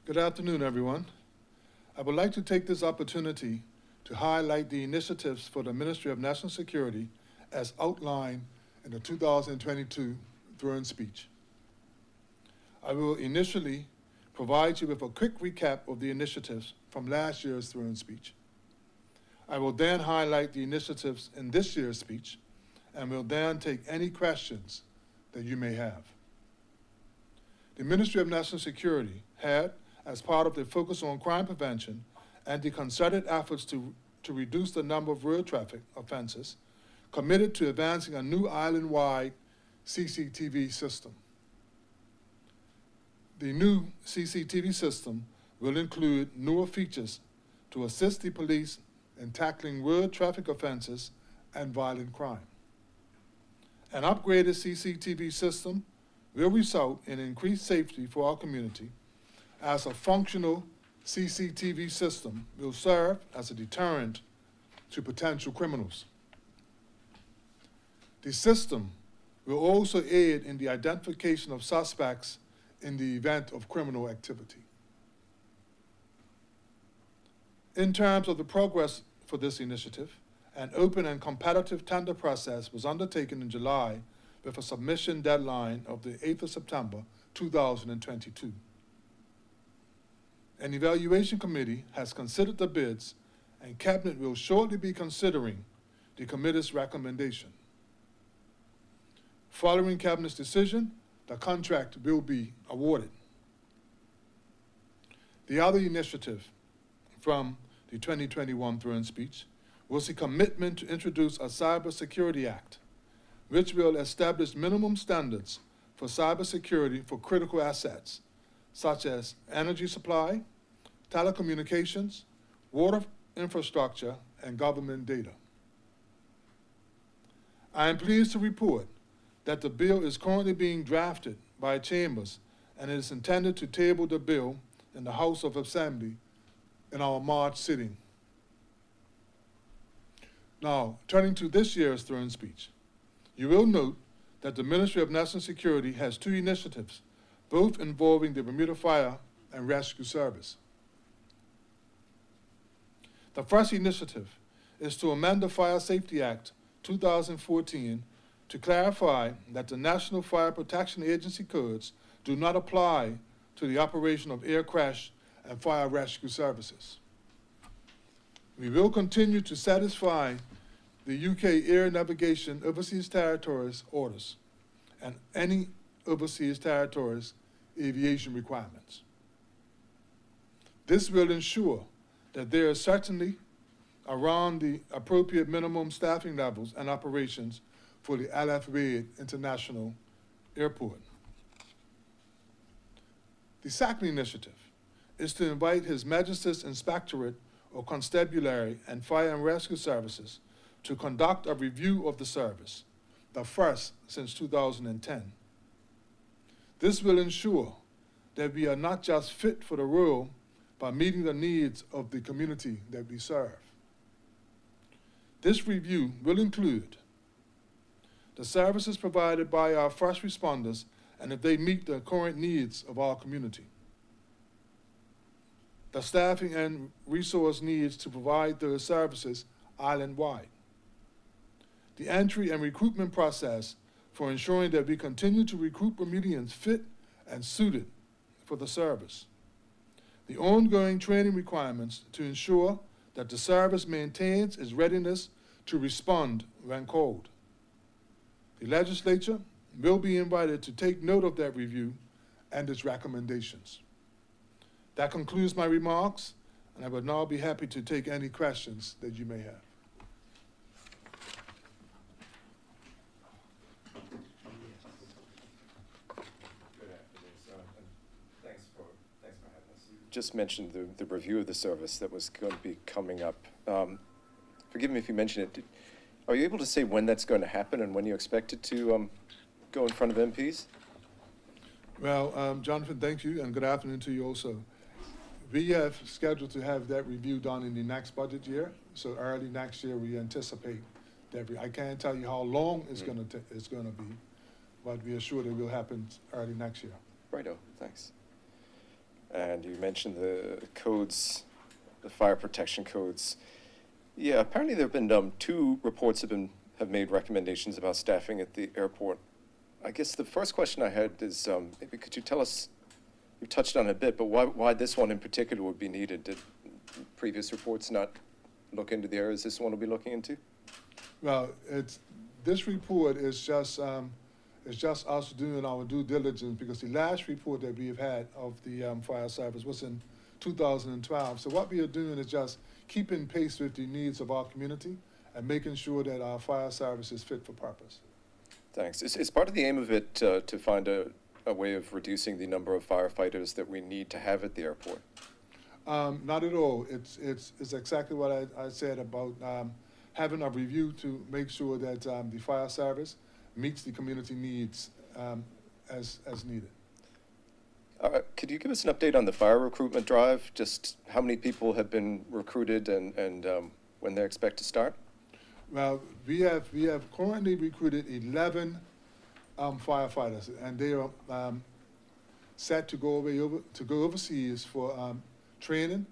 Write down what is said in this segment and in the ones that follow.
Good afternoon, everyone. I would like to take this opportunity to highlight the initiatives for the Ministry of National Security as outlined in the 2022 Throne Speech. I will initially provide you with a quick recap of the initiatives from last year's Throne Speech. I will then highlight the initiatives in this year's speech and will then take any questions that you may have. The Ministry of National Security had, as part of the focus on crime prevention and the concerted efforts to reduce the number of road traffic offenses, committed to advancing a new island-wide CCTV system. The new CCTV system will include newer features to assist the police in tackling road traffic offenses and violent crime. An upgraded CCTV system will result in increased safety for our community, as a functional CCTV system will serve as a deterrent to potential criminals. The system will also aid in the identification of suspects in the event of criminal activity. In terms of the progress for this initiative, an open and competitive tender process was undertaken in July with a submission deadline of the 8th of September, 2022. An evaluation committee has considered the bids, and Cabinet will shortly be considering the committee's recommendation. Following Cabinet's decision, the contract will be awarded. The other initiative from the 2021 Throne Speech was the commitment to introduce a Cybersecurity Act, which will establish minimum standards for cybersecurity for critical assets, such as energy supply, telecommunications, water infrastructure, and government data. I am pleased to report that the bill is currently being drafted by Chambers, and it is intended to table the bill in the House of Assembly in our March sitting. Now, turning to this year's Throne Speech, you will note that the Ministry of National Security has two initiatives, both involving the Bermuda Fire and Rescue Service. The first initiative is to amend the Fire Safety Act 2014 to clarify that the National Fire Protection Agency codes do not apply to the operation of air crash and fire rescue services. We will continue to satisfy the UK Air Navigation Overseas Territories orders and any overseas territories aviation requirements. This will ensure that there is certainty around the appropriate minimum staffing levels and operations for the LF Reid International Airport. The second initiative is to invite His Majesty's Inspectorate of Constabulary and Fire and Rescue Services to conduct a review of the service, the first since 2010. This will ensure that we are not just fit for the role, but meeting the needs of the community that we serve. This review will include the services provided by our first responders and if they meet the current needs of our community, the staffing and resource needs to provide those services island-wide, the entry and recruitment process for ensuring that we continue to recruit Bermudians fit and suited for the service, the ongoing training requirements to ensure that the service maintains its readiness to respond when called. The legislature will be invited to take note of that review and its recommendations. That concludes my remarks, and I would now be happy to take any questions that you may have. Just mentioned the review of the service that was going to be coming up. Forgive me if you mentioned it. Are you able to say when that's going to happen and when you expect it to go in front of MPs? Well, Jonathan, thank you, and good afternoon to you also. We have scheduled to have that review done in the next budget year, so early next year we anticipate that. I can't tell you how long it's going to be, but we are sure that it will happen early next year. Righto, thanks. and you mentioned the codes, the fire protection codes. Yeah, apparently there have been 2 reports have made recommendations about staffing at the airport. I guess the first question I had is, maybe could you tell us, you touched on it a bit, but why this one in particular would be needed? Did previous reports not look into the areas this one will be looking into? Well, this report is just us doing our due diligence, because the last report that we have had of the fire service was in 2012. So what we are doing is just keeping pace with the needs of our community and making sure that our fire service is fit for purpose. Thanks. Is part of the aim of it to find a way of reducing the number of firefighters that we need to have at the airport? Not at all. It's exactly what I said about having a review to make sure that the fire service meets the community needs as needed. Could you give us an update on the fire recruitment drive? Just how many people have been recruited and when they expect to start? Well, we have currently recruited 11 firefighters, and they are set to go overseas for training,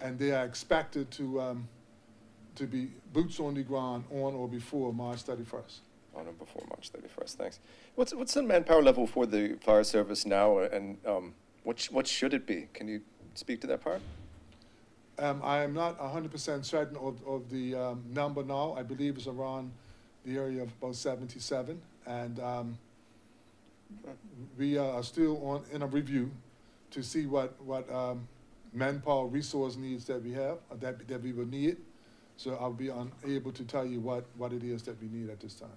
and they are expected to be boots on the ground on or before March 31st. On or before March 31st. Thanks. What's the manpower level for the fire service now, and what should it be? Can you speak to that part? I am not 100% certain of the number now. I believe it's around the area of about 77, and we are still in a review to see what manpower resource needs that we have, that we will need. So I'll be unable to tell you what it is that we need at this time.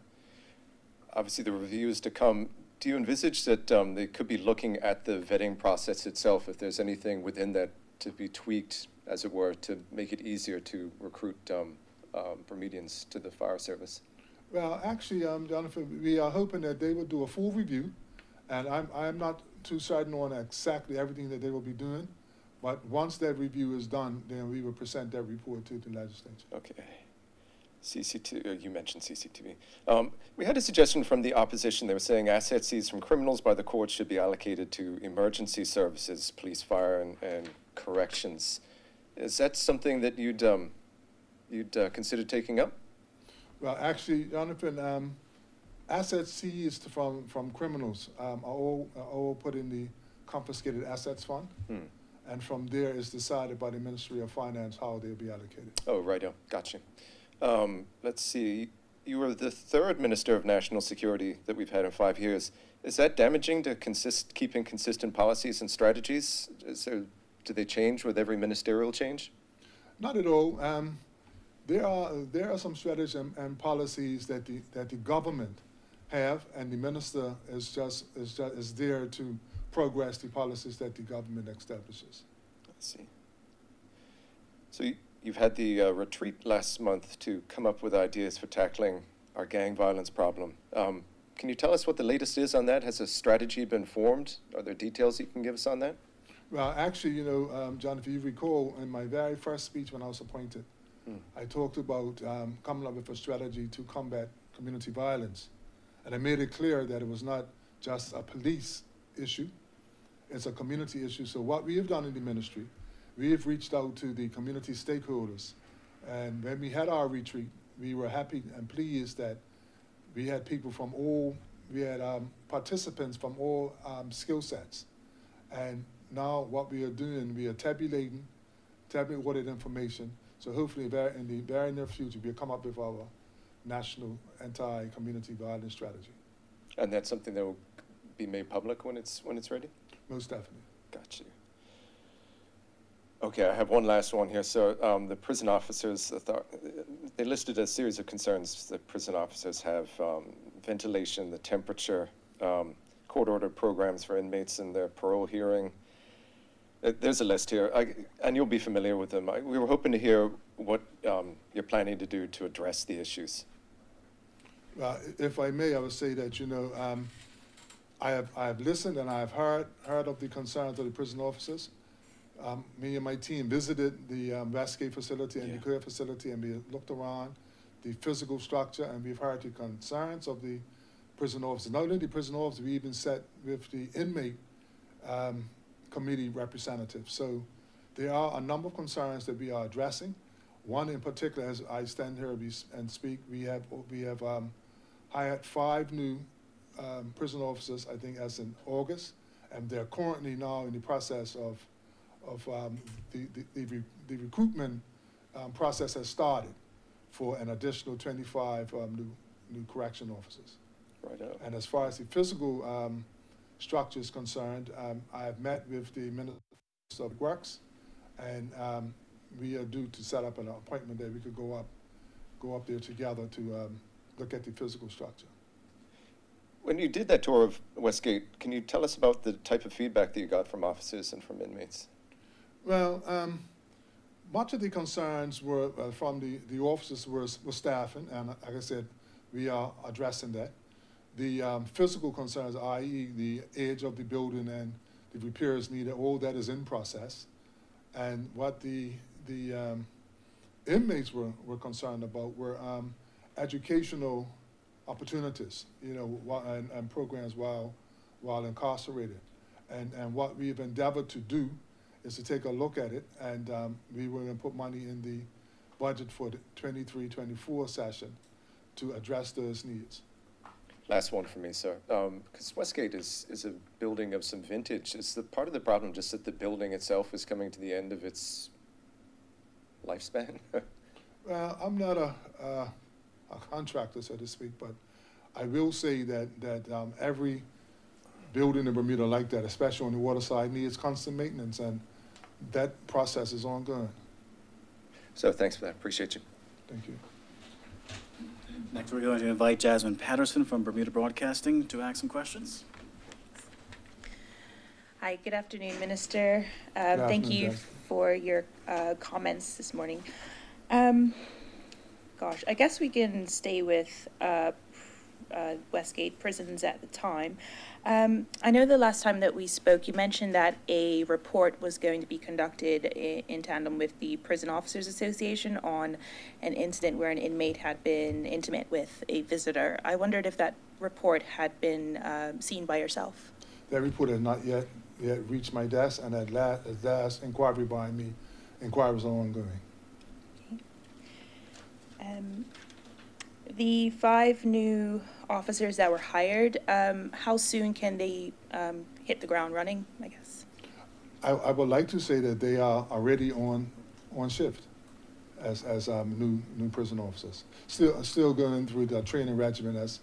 Obviously, the review is to come. Do you envisage that they could be looking at the vetting process itself, if there's anything within that to be tweaked, as it were, to make it easier to recruit Bermudians to the fire service? Well, actually, Jonathan, we are hoping that they will do a full review, and I'm not too certain on exactly everything that they will be doing, but once that review is done, then we will present that report to the legislature. Okay. CCTV, you mentioned CCTV. We had a suggestion from the opposition. They were saying assets seized from criminals by the court should be allocated to emergency services, police, fire, and corrections. Is that something that you'd consider taking up? Well, actually, Jonathan, assets seized from criminals are all put in the confiscated assets fund. And from there is decided by the Ministry of Finance how they'll be allocated. Oh, right, got you. Let's see, you were the 3rd Minister of National Security that we've had in 5 years. Is that damaging to keeping consistent policies and strategies? Do they change with every ministerial change? Not at all. There are some strategies and policies that the government have, and the minister is there to progress the policies that the government establishes. Let's see. So you've had the retreat last month to come up with ideas for tackling our gang violence problem. Can you tell us what the latest is on that? Has a strategy been formed? Are there details you can give us on that? Well, actually, John, if you recall, in my very first speech when I was appointed, I talked about coming up with a strategy to combat community violence. And I made it clear that it was not just a police issue, it's a community issue. So what we have done in the ministry, we have reached out to the community stakeholders. And when we had our retreat, we were happy and pleased that we had people from participants from all skill sets. And now what we are doing, we are tabulating all that information. So hopefully in the very near future, we'll come up with our national anti-community violence strategy. And that's something that will be made public when it's ready? Most definitely. Got you. Okay, I have one last one here. So the prison officers, they listed a series of concerns that prison officers have: ventilation, the temperature, court-ordered programs for inmates in their parole hearing. There's a list here, and you'll be familiar with them. We were hoping to hear what you're planning to do to address the issues. If I may, I would say that, I have listened and I have heard of the concerns of the prison officers. Me and my team visited the Westgate facility and the Clear facility, and we looked around the physical structure, and we've heard the concerns of the prison officers. Not only the prison officers, we even sat with the inmate committee representatives. So there are a number of concerns that we are addressing. One in particular, as I stand here and speak, we have hired 5 new prison officers, I think, as in August, and they're currently now in the process of the recruitment process has started for an additional 25 new correction officers. Right out. And as far as the physical structure is concerned, I have met with the Minister of Works, and we are due to set up an appointment that we could go up there together to look at the physical structure. When you did that tour of Westgate, can you tell us about the type of feedback that you got from officers and from inmates? Well, much of the concerns were from the officers were staffing, and like I said, we are addressing that. The physical concerns, i.e. the age of the building and the repairs needed, all that is in process. And what the inmates were concerned about were educational opportunities, you know, and programs while incarcerated. And what we've endeavored to do is to take a look at it, and we were going to put money in the budget for the 23-24 session to address those needs. Last one for me, sir. Because Westgate is a building of some vintage. Is the part of the problem just that the building itself is coming to the end of its lifespan? Well, I'm not a contractor, so to speak, but I will say that every building in Bermuda like that, especially on the water side, needs constant maintenance, and that process is ongoing. So thanks for that. Appreciate you. Thank you. Next, we're going to invite Jasmine Patterson from Bermuda Broadcasting to ask some questions. Hi, good afternoon, Minister. Thank you for your comments this morning. Gosh, I guess we can stay with Westgate Prisons at the time. I know the last time that we spoke, you mentioned that a report was going to be conducted in tandem with the Prison Officers Association on an incident where an inmate had been intimate with a visitor. I wondered if that report had been seen by yourself. That report has not yet reached my desk, and at last inquiry by me, inquiries are ongoing. Okay. The 5 new officers that were hired, how soon can they hit the ground running, I guess? I would like to say that they are already on shift as new prison officers. Still going through the training regimen as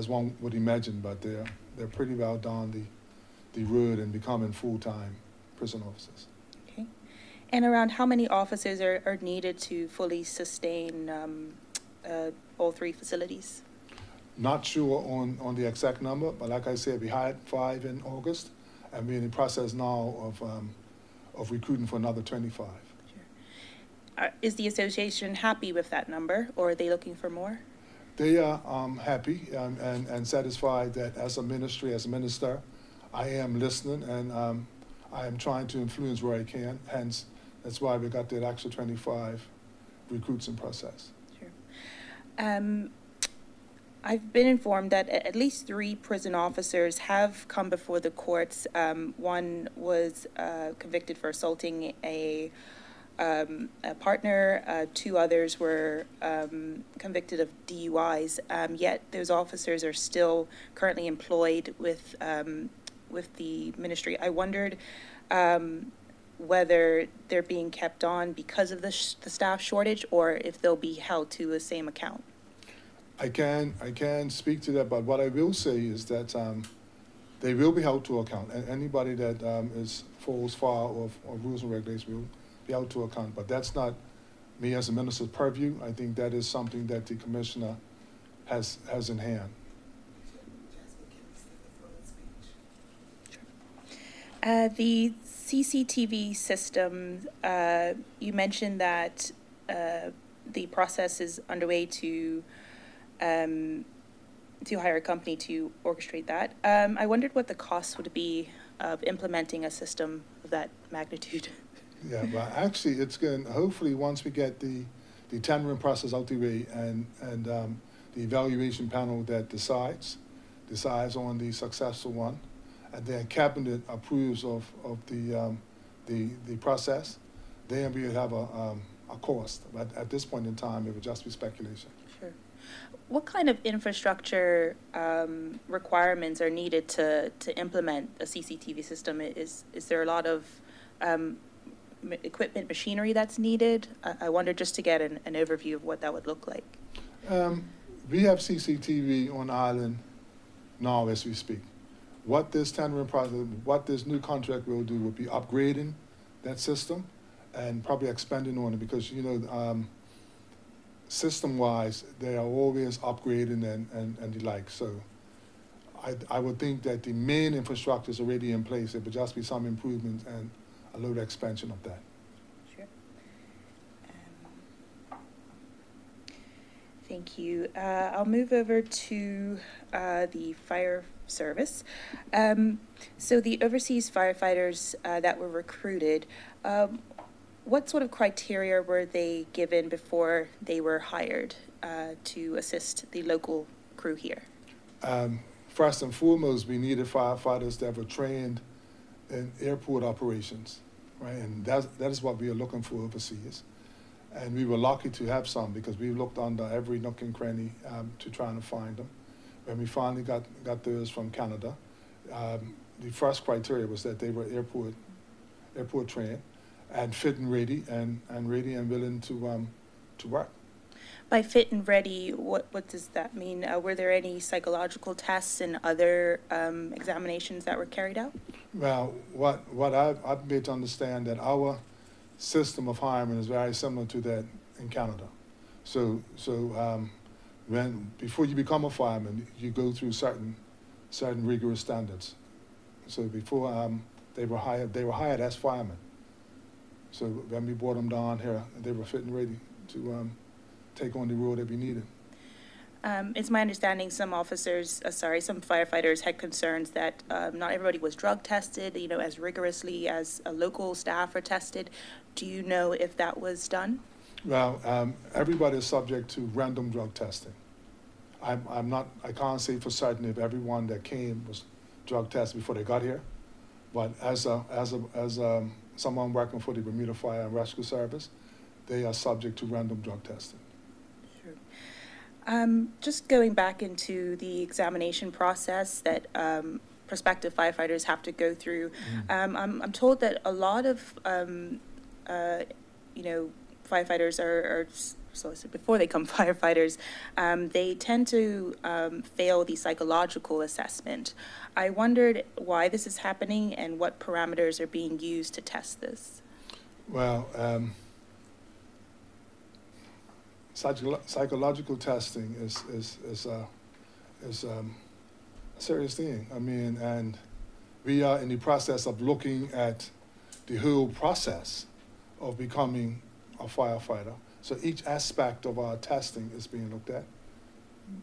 one would imagine, but they're pretty well down the road and becoming full-time prison officers. Okay. And around how many officers are needed to fully sustain all 3 facilities? Not sure on the exact number, but like I said, we hired 5 in August, and we're in the process now of recruiting for another 25. Sure. Is the association happy with that number, or are they looking for more? They are happy and satisfied that as a ministry, as a minister, I am listening, and I am trying to influence where I can. Hence, that's why we got that extra 25 recruits in process. Sure. I've been informed that at least 3 prison officers have come before the courts. One was convicted for assaulting a partner. 2 others were convicted of DUIs. Yet those officers are still currently employed with the ministry. I wondered whether they're being kept on because of the staff shortage, or if they'll be held to the same account. I can speak to that, but what I will say is that they will be held to account, and anybody that falls foul of rules and regulations will be held to account. But that's not me as a minister's purview. I think that is something that the commissioner has in hand. The CCTV system, you mentioned that the process is underway to hire a company to orchestrate that. I wondered what the cost would be of implementing a system of that magnitude. Yeah, well, actually, it's going to, hopefully, once we get the tendering process out the way and the evaluation panel that decides on the successful one, and then cabinet approves of the process, then we would have a cost. But at this point in time, it would just be speculation. Sure. What kind of infrastructure requirements are needed to implement a CCTV system? Is there a lot of equipment, machinery that's needed? I wonder, just to get an overview of what that would look like. We have CCTV on island now as we speak. What this tendering process, what this new contract will do would be upgrading that system and probably expanding on it, because, you know, system-wise, they are always upgrading and the like. So I would think that the main infrastructure is already in place. It would just be some improvements and a little expansion of that. Sure. Thank you. I'll move over to the fire service. So the overseas firefighters that were recruited, what sort of criteria were they given before they were hired to assist the local crew here? First and foremost, we needed firefighters that were trained in airport operations, right? And that is what we are looking for overseas. And we were lucky to have some, because we looked under every nook and cranny to try to find them. When we finally got those from Canada, the first criteria was that they were airport trained and fit and ready and ready and willing to work. By fit and ready, what does that mean? Were there any psychological tests and other examinations that were carried out? Well, what I've made to understand that our system of hiring is very similar to that in Canada. So before you become a fireman, you go through certain rigorous standards. So before they were hired as firemen. So when we brought them down here, they were fit and ready to take on the role that we needed. It's my understanding some firefighters had concerns that not everybody was drug tested, you know, as rigorously as a local staff are tested. Do you know if that was done? Well, everybody is subject to random drug testing. I can't say for certain if everyone that came was drug tested before they got here, but as someone working for the Bermuda Fire and Rescue Service, they are subject to random drug testing. Just going back into the examination process that prospective firefighters have to go through, I'm told that a lot of firefighters are before they become firefighters, they tend to fail the psychological assessment. I wondered why this is happening and what parameters are being used to test this. Well, psychological testing is a serious thing. I mean, and we are in the process of looking at the whole process of becoming a firefighter. So each aspect of our testing is being looked at.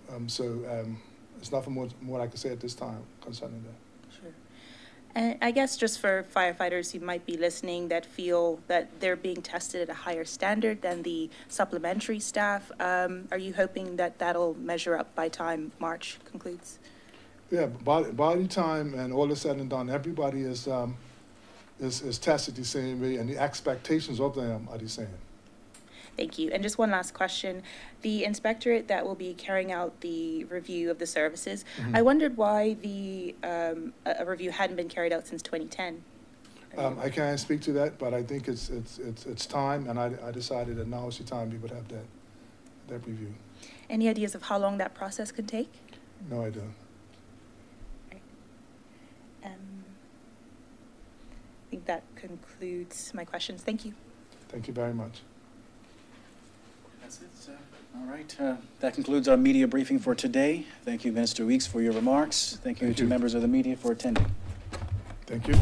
There's nothing more I can say at this time concerning that. Sure. And I guess just for firefighters who might be listening that feel that they're being tested at a higher standard than the supplementary staff, are you hoping that that'll measure up by time March concludes? Yeah, by the time and all is said and done, everybody is tested the same way, and the expectations of them are the same. Thank you. And just one last question. The inspectorate that will be carrying out the review of the services, I wondered why a review hadn't been carried out since 2010. I can't speak to that, but I think it's time, and I decided that now is the time we would have that review. Any ideas of how long that process could take? No, I don't. Right. I think that concludes my questions. Thank you. Thank you very much. That's it. All right. That concludes our media briefing for today. Thank you, Minister Weeks, for your remarks. Thank you to members of the media for attending. Thank you.